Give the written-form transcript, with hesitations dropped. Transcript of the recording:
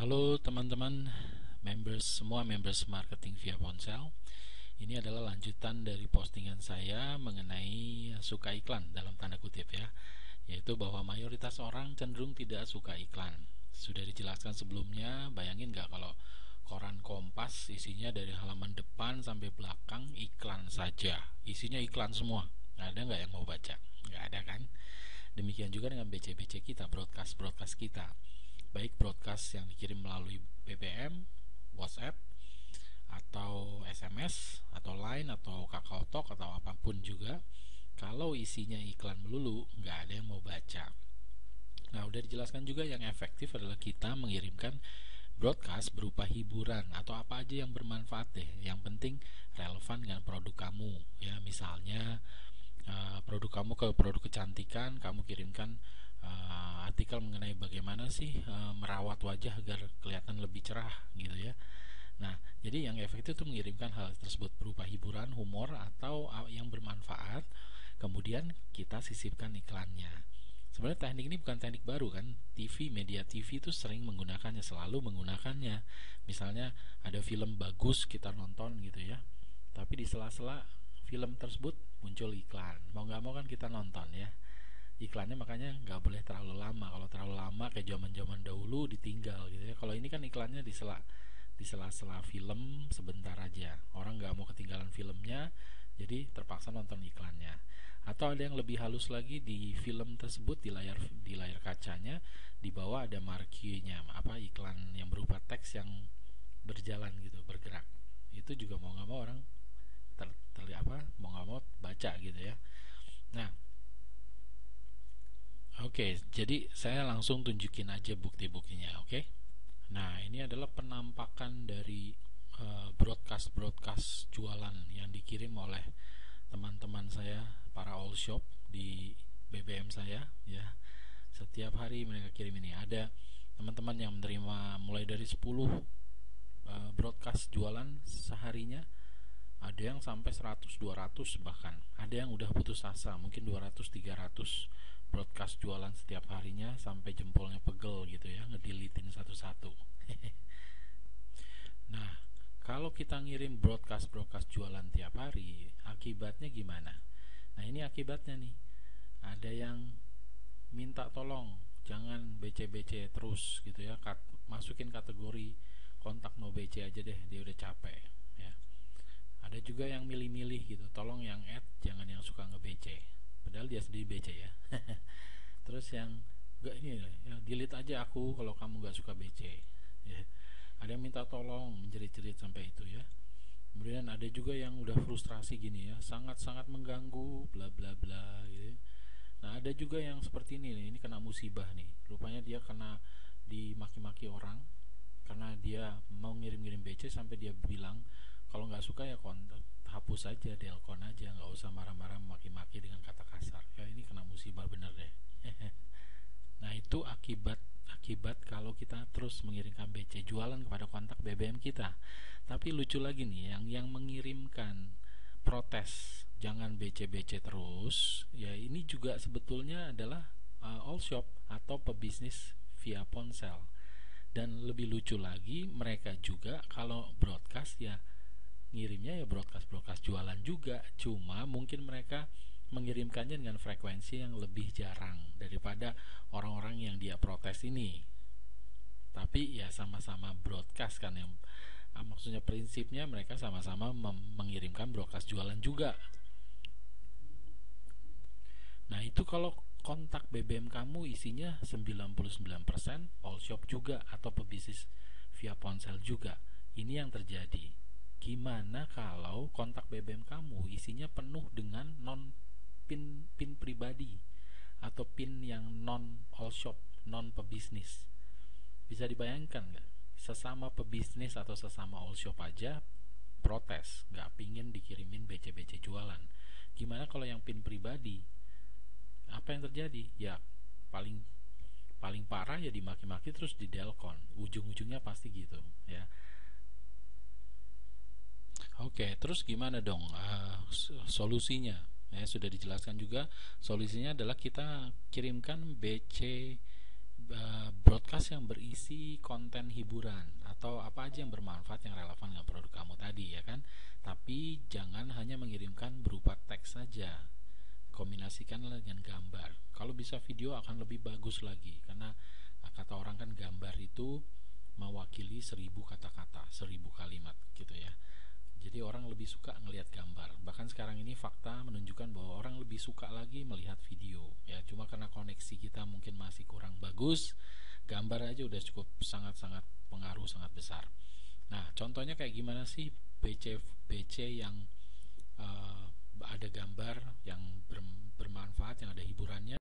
Halo teman-teman, semua members marketing via ponsel. Ini adalah lanjutan dari postingan saya mengenai suka iklan dalam tanda kutip ya, yaitu bahwa mayoritas orang cenderung tidak suka iklan. Sudah dijelaskan sebelumnya, bayangin nggak kalau koran Kompas isinya dari halaman depan sampai belakang iklan saja, isinya iklan semua. Ada nggak yang mau baca? Nggak ada kan? Demikian juga dengan BC-BC kita, broadcast kita, baik broadcast yang dikirim melalui BBM, WhatsApp, atau SMS, atau Line, atau KakaoTalk, atau apapun juga. Kalau isinya iklan melulu, nggak ada yang mau baca. Nah, udah dijelaskan juga yang efektif adalah kita mengirimkan broadcast berupa hiburan atau apa aja yang bermanfaat deh. Yang penting relevan dengan produk kamu. Ya, misalnya produk kamu ke produk kecantikan, kamu kirimkan artikel mengenai bagaimana sih merawat wajah agar kelihatan lebih cerah gitu ya. Nah, jadi yang efektif itu mengirimkan hal tersebut berupa hiburan, humor, atau yang bermanfaat. Kemudian kita sisipkan iklannya. Sebenarnya teknik ini bukan teknik baru kan. Media TV itu sering menggunakannya, selalu menggunakannya. Misalnya ada film bagus kita nonton gitu ya, tapi di sela-sela film tersebut muncul iklan. Mau nggak mau kan kita nonton ya. Iklannya makanya nggak boleh terlalu lama. Kalau terlalu lama kayak zaman-zaman dahulu ditinggal gitu ya. Kalau ini kan iklannya di sela-sela film sebentar aja. Orang nggak mau ketinggalan filmnya, jadi terpaksa nonton iklannya. Atau ada yang lebih halus lagi, di film tersebut di layar kacanya di bawah ada marquee-nya, iklan yang berupa teks yang berjalan gitu, bergerak. Itu juga mau nggak mau orang mau nggak mau baca gitu ya. Nah, oke, jadi saya langsung tunjukin aja bukti-buktinya, oke? Nah, ini adalah penampakan dari broadcast jualan yang dikirim oleh teman-teman saya, para all shop di BBM saya ya. Setiap hari mereka kirim ini. Ada teman-teman yang menerima mulai dari 10 broadcast jualan seharinya. Ada yang sampai 100, 200 bahkan. Ada yang udah putus asa, mungkin 200, 300 broadcast jualan setiap harinya sampai jempolnya pegel gitu ya, ngedilitin satu-satu. Nah, kalau kita ngirim broadcast jualan tiap hari, akibatnya gimana? Nah, ini akibatnya nih. Ada yang minta tolong jangan BC-BC terus gitu ya, masukin kategori kontak no BC aja deh, dia udah capek ya. Ada juga yang milih-milih gitu, tolong yang add, jangan yang suka nge-BC, padahal dia sendiri BC ya. Terus yang enggak, ini ya, delete aja aku kalau kamu nggak suka BC ya. Ada yang minta tolong menjerit-jerit sampai itu ya. Kemudian ada juga yang udah frustrasi gini ya, sangat-sangat mengganggu bla bla bla gitu. Nah, ada juga yang seperti ini kena musibah nih. Rupanya dia kena dimaki-maki orang karena dia mau ngirim-ngirim BC sampai dia bilang kalau nggak suka ya hapus aja, delkon aja, nggak usah marah-marah maki-maki dengan kata kasar. Ya, ini kena musibah bener deh. Nah, itu akibat kalau kita terus mengirimkan BC jualan kepada kontak BBM kita. Tapi lucu lagi nih, yang mengirimkan protes jangan BC-BC terus ya, ini juga sebetulnya adalah all shop atau pebisnis via ponsel. Dan lebih lucu lagi, mereka juga kalau broadcast ya ngirimnya ya broadcast jualan juga, cuma mungkin mereka mengirimkannya dengan frekuensi yang lebih jarang daripada orang-orang yang dia protes ini. Tapi ya sama-sama broadcast kan, yang maksudnya prinsipnya mereka sama-sama mengirimkan broadcast jualan juga. Nah, itu kalau kontak BBM kamu isinya 99% all shop juga atau pebisnis via ponsel juga. Ini yang terjadi. Gimana kalau kontak BBM kamu isinya penuh dengan pin pribadi atau pin yang non all shop, non pebisnis? Bisa dibayangkan nggak? Sesama pebisnis atau sesama all shop aja protes, nggak pingin dikirimin BC-BC jualan. Gimana kalau yang pin pribadi? Apa yang terjadi? Ya paling parah ya dimaki-maki terus di delkon. Ujung-ujungnya pasti gitu ya. Oke, terus gimana dong solusinya? Ya, sudah dijelaskan juga. Solusinya adalah kita kirimkan BC broadcast yang berisi konten hiburan atau apa aja yang bermanfaat yang relevan dengan produk kamu tadi ya kan. Tapi jangan hanya mengirimkan berupa teks saja, kombinasikanlah dengan gambar. Kalau bisa video akan lebih bagus lagi, karena kata orang kan gambar itu mewakili 1000 kata-kata, 1000 kalimat gitu ya. Jadi orang lebih suka ngelihat gambar. Bahkan sekarang ini fakta menunjukkan bahwa orang lebih suka lagi melihat video ya. Cuma karena koneksi kita mungkin masih kurang bagus, gambar aja udah cukup sangat-sangat pengaruh sangat besar. Nah, contohnya kayak gimana sih BC yang ada gambar yang bermanfaat, yang ada hiburannya.